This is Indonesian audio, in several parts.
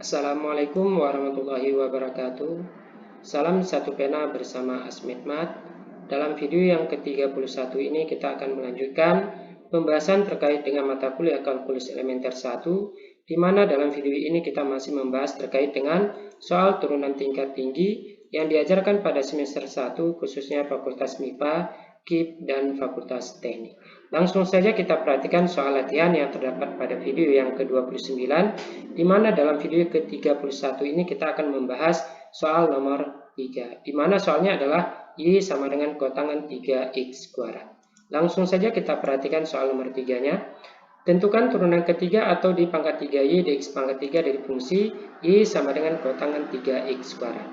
Assalamualaikum warahmatullahi wabarakatuh. Salam satu pena bersama Asmedmat. Dalam video yang ke-31 ini kita akan melanjutkan pembahasan terkait dengan mata kuliah kalkulus elementer 1, di mana dalam video ini kita masih membahas terkait dengan soal turunan tingkat tinggi yang diajarkan pada semester 1 khususnya Fakultas MIPA, KIP, dan Fakultas Teknik. Langsung saja kita perhatikan soal latihan yang terdapat pada video yang ke-29, di mana dalam video ke-31 ini kita akan membahas soal nomor 3, di mana soalnya adalah Y sama dengan kotangan 3X kuadrat. Langsung saja kita perhatikan soal nomor 3-nya. Tentukan turunan ketiga atau di pangkat 3Y dx pangkat 3 dari fungsi Y sama dengan kotangan 3X kuadrat.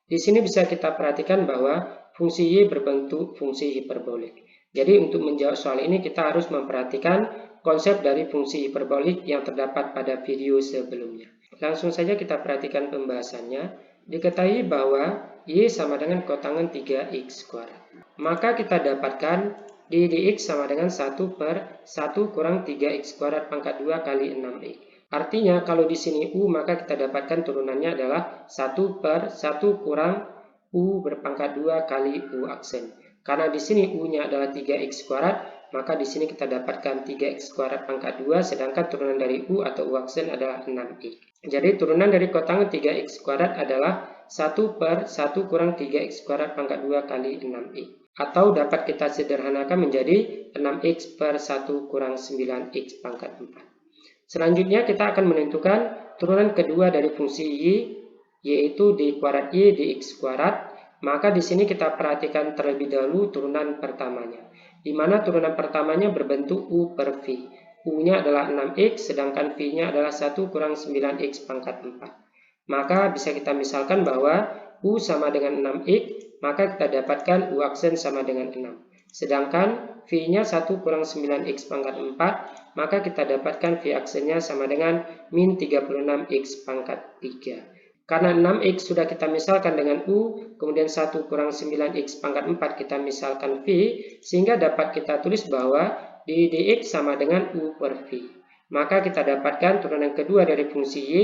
Di sini bisa kita perhatikan bahwa fungsi Y berbentuk fungsi hiperbolik. Jadi untuk menjawab soal ini kita harus memperhatikan konsep dari fungsi hiperbolik yang terdapat pada video sebelumnya. Langsung saja kita perhatikan pembahasannya. Diketahui bahwa Y sama dengan kotangan 3X kuadrat. Maka kita dapatkan dx sama dengan 1 per 1 kurang 3X kuadrat pangkat 2 kali 6X. Artinya kalau di sini U maka kita dapatkan turunannya adalah 1 per 1 kurang U berpangkat 2 kali U aksen. Karena di sini U-nya adalah 3X kuadrat, maka di sini kita dapatkan 3X kuadrat pangkat 2, sedangkan turunan dari U atau U aksen adalah 6X. Jadi turunan dari kotangan 3X kuadrat adalah 1 per 1 kurang 3X kuadrat pangkat 2 kali 6X. Atau dapat kita sederhanakan menjadi 6X per 1 kurang 9X pangkat 4. Selanjutnya kita akan menentukan turunan kedua dari fungsi Y, yaitu D kuadrat Y dx kuadrat. Maka di sini kita perhatikan terlebih dahulu turunan pertamanya, di mana turunan pertamanya berbentuk U per V. U-nya adalah 6X, sedangkan V-nya adalah 1 kurang 9X pangkat 4. Maka bisa kita misalkan bahwa U sama dengan 6X, maka kita dapatkan U aksen sama dengan 6. Sedangkan V-nya 1 kurang 9X pangkat 4, maka kita dapatkan V aksennya sama dengan min 36X pangkat 3. Karena 6X sudah kita misalkan dengan U, kemudian 1 kurang 9X pangkat 4 kita misalkan V, sehingga dapat kita tulis bahwa dx sama dengan U per V. Maka kita dapatkan turunan kedua dari fungsi Y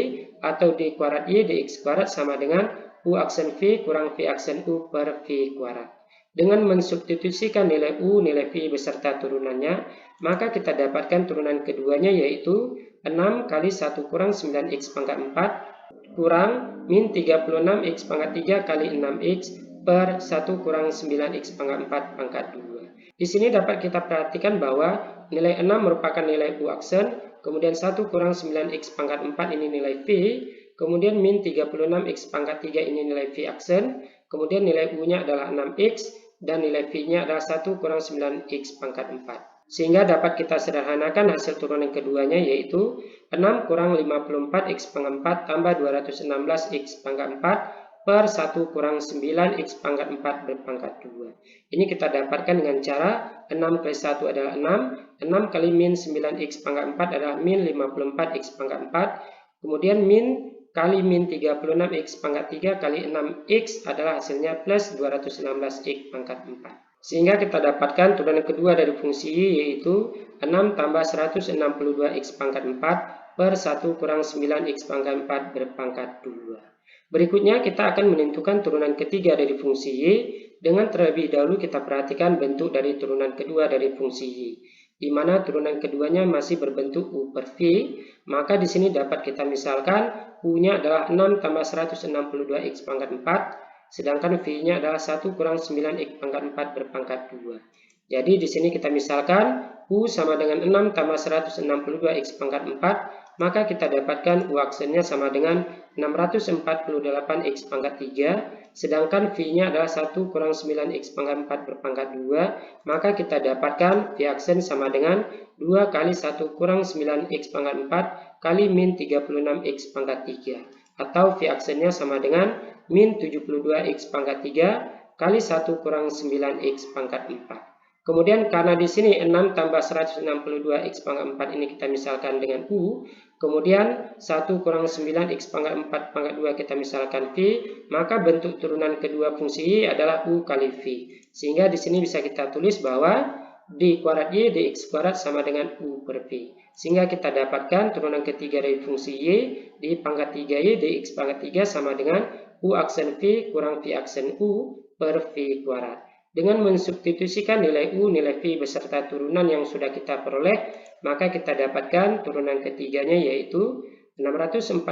atau D kuadrat Y dx kuadrat sama dengan U aksen V kurang V aksen U per V kuadrat. Dengan mensubstitusikan nilai U, nilai V beserta turunannya, maka kita dapatkan turunan keduanya yaitu 6 kali 1 kurang 9X pangkat 4 kurang min 36X pangkat 3 kali 6X per 1 kurang 9X pangkat 4 pangkat 2. Di sini dapat kita perhatikan bahwa nilai 6 merupakan nilai U aksen, kemudian 1 kurang 9X pangkat 4 ini nilai V, kemudian min 36X pangkat 3 ini nilai V aksen, kemudian nilai U-nya adalah 6X, dan nilai V-nya adalah 1 kurang 9X pangkat 4. Sehingga dapat kita sederhanakan hasil turunan keduanya yaitu 6 kurang 54X pangkat 4 tambah 216X pangkat 4 per 1 kurang 9X pangkat 4 berpangkat 2. Ini kita dapatkan dengan cara 6 kali 1 adalah 6, 6 kali min 9X pangkat 4 adalah min 54X pangkat 4, kemudian min kali min 36X pangkat 3 kali 6X adalah hasilnya plus 216X pangkat 4. Sehingga kita dapatkan turunan kedua dari fungsi Y yaitu 6 tambah 162X pangkat 4 per 1 kurang 9X pangkat 4 berpangkat 2. Berikutnya kita akan menentukan turunan ketiga dari fungsi Y. Dengan terlebih dahulu kita perhatikan bentuk dari turunan kedua dari fungsi Y, di mana turunan keduanya masih berbentuk U per V. Maka di sini dapat kita misalkan U-nya adalah 6 tambah 162X pangkat 4, sedangkan V-nya adalah 1 kurang 9X pangkat 4 berpangkat 2. Jadi di sini kita misalkan U sama dengan 6 tambah 162X pangkat 4, maka kita dapatkan U aksennya sama dengan 648X pangkat 3, sedangkan V-nya adalah 1 kurang 9X pangkat 4 berpangkat 2, maka kita dapatkan V aksen sama dengan 2 kali 1 kurang 9X pangkat 4 kali min 36X pangkat 3, atau V aksennya sama dengan min 72X pangkat 3 kali 1 kurang 9X pangkat 4. Kemudian karena di sini 6 tambah 162X pangkat 4 ini kita misalkan dengan U, kemudian 1 kurang 9X pangkat 4 pangkat 2 kita misalkan V, maka bentuk turunan kedua fungsi Y adalah U kali V. Sehingga di sini bisa kita tulis bahwa D kuadrat Y dx kuadrat sama dengan U per V. Sehingga kita dapatkan turunan ketiga dari fungsi Y di pangkat 3Y dx pangkat 3 sama dengan U aksen V kurang V aksen U per V kuadrat. Dengan mensubstitusikan nilai U, nilai V beserta turunan yang sudah kita peroleh, maka kita dapatkan turunan ketiganya yaitu 648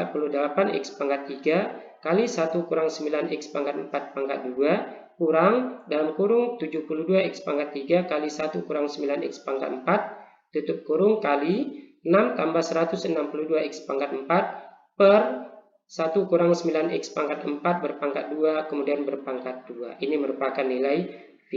X pangkat 3 kali 1 kurang 9 X pangkat 4 pangkat 2 kurang dalam kurung 72 X pangkat 3 kali 1 kurang 9 X pangkat 4 tutup kurung kali 6 tambah 162 X pangkat 4 per 1 kurang 9 X pangkat 4 berpangkat 2 kemudian berpangkat 2. Ini merupakan nilai V.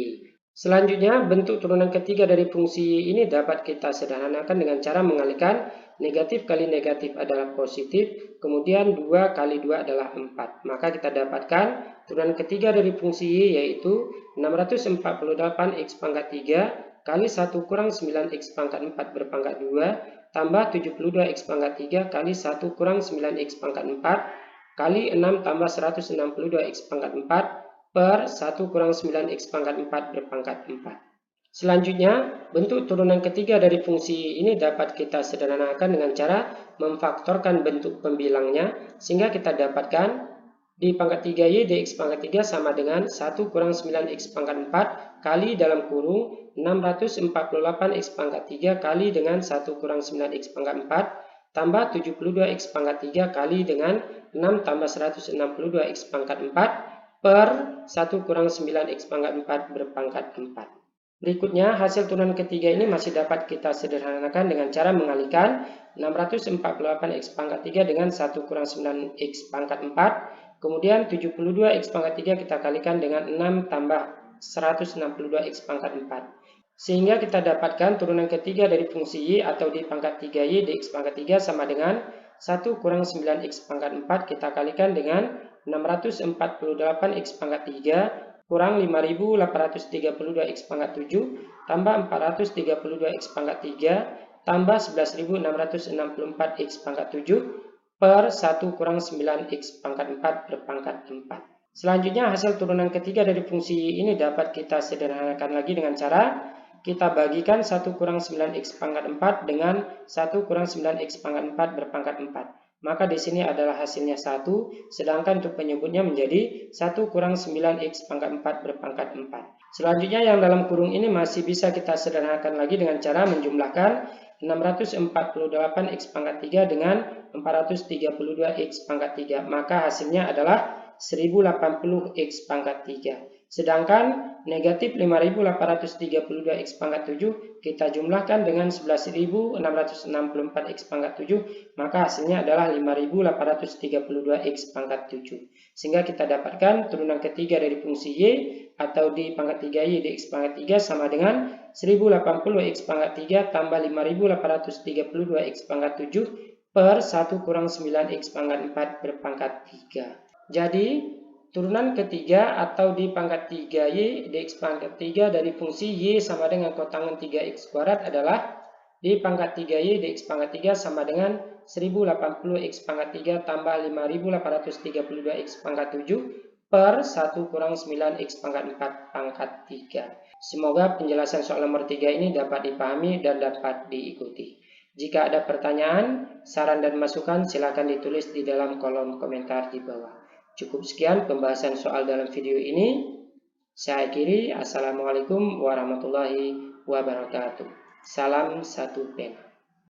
Selanjutnya, bentuk turunan ketiga dari fungsi ini dapat kita sederhanakan dengan cara mengalihkan negatif kali negatif adalah positif, kemudian 2 kali 2 adalah 4. Maka kita dapatkan turunan ketiga dari fungsi Y yaitu 648 X pangkat 3 kali 1 kurang 9 X pangkat 4 berpangkat 2 tambah 72 X pangkat 3 kali 1 kurang 9 X pangkat 4 kali 6 tambah 162 X pangkat 4 per 1 kurang 9 X pangkat 4 berpangkat 4. Selanjutnya, bentuk turunan ketiga dari fungsi ini dapat kita sederhanakan dengan cara memfaktorkan bentuk pembilangnya, sehingga kita dapatkan di pangkat 3Y dx pangkat 3 sama dengan 1 kurang 9 X pangkat 4 kali dalam kurung 648 X pangkat 3 kali dengan 1 kurang 9 X pangkat 4 tambah 72 X pangkat 3 kali dengan 6 tambah 162 X pangkat 4 per 1 kurang 9 X pangkat 4 berpangkat 4. Berikutnya, hasil turunan ketiga ini masih dapat kita sederhanakan dengan cara mengalihkan 648 X pangkat 3 dengan 1 kurang 9 X pangkat 4. Kemudian 72 X pangkat 3 kita kalikan dengan 6 tambah 162 X pangkat 4. Sehingga kita dapatkan turunan ketiga dari fungsi Y atau di pangkat 3Y dx pangkat 3 sama dengan 1 kurang 9 X pangkat 4 kita kalikan dengan 648 X pangkat 3 kurang 5832 X pangkat 7 tambah 432 X pangkat 3 tambah 11664 X pangkat 7 per 1 kurang 9 X pangkat 4 berpangkat 4. Selanjutnya hasil turunan ketiga dari fungsi ini dapat kita sederhanakan lagi dengan cara kita bagikan 1 kurang 9 X pangkat 4 dengan 1 kurang 9 X pangkat 4 berpangkat 4. Maka di sini adalah hasilnya 1, sedangkan untuk penyebutnya menjadi 1 kurang 9 X pangkat 4 berpangkat 4. Selanjutnya yang dalam kurung ini masih bisa kita sederhanakan lagi dengan cara menjumlahkan 648 X pangkat 3 dengan 432 X pangkat 3. Maka hasilnya adalah 1080 X pangkat 3. Sedangkan negatif 5832 X pangkat 7 kita jumlahkan dengan 11.664 X pangkat 7, maka hasilnya adalah 5832 X pangkat 7. Sehingga kita dapatkan turunan ketiga dari fungsi Y atau di pangkat 3Y dx pangkat 3 sama dengan 1080 X pangkat 3 tambah 5832 X pangkat 7 per 1 kurang 9 X pangkat 4 berpangkat 3. Jadi, turunan ketiga atau di pangkat 3Y dx pangkat 3 dari fungsi Y sama dengan kotangan 3X kuadrat adalah di pangkat 3Y dx pangkat 3 sama dengan 1080 X pangkat 3 tambah 5832 X pangkat 7 per 1 kurang 9 X pangkat 4 pangkat 3. Semoga penjelasan soal nomor 3 ini dapat dipahami dan dapat diikuti. Jika ada pertanyaan, saran dan masukan silakan ditulis di dalam kolom komentar di bawah. Cukup sekian pembahasan soal dalam video ini. Saya akhiri. Assalamualaikum warahmatullahi wabarakatuh. Salam satu pena.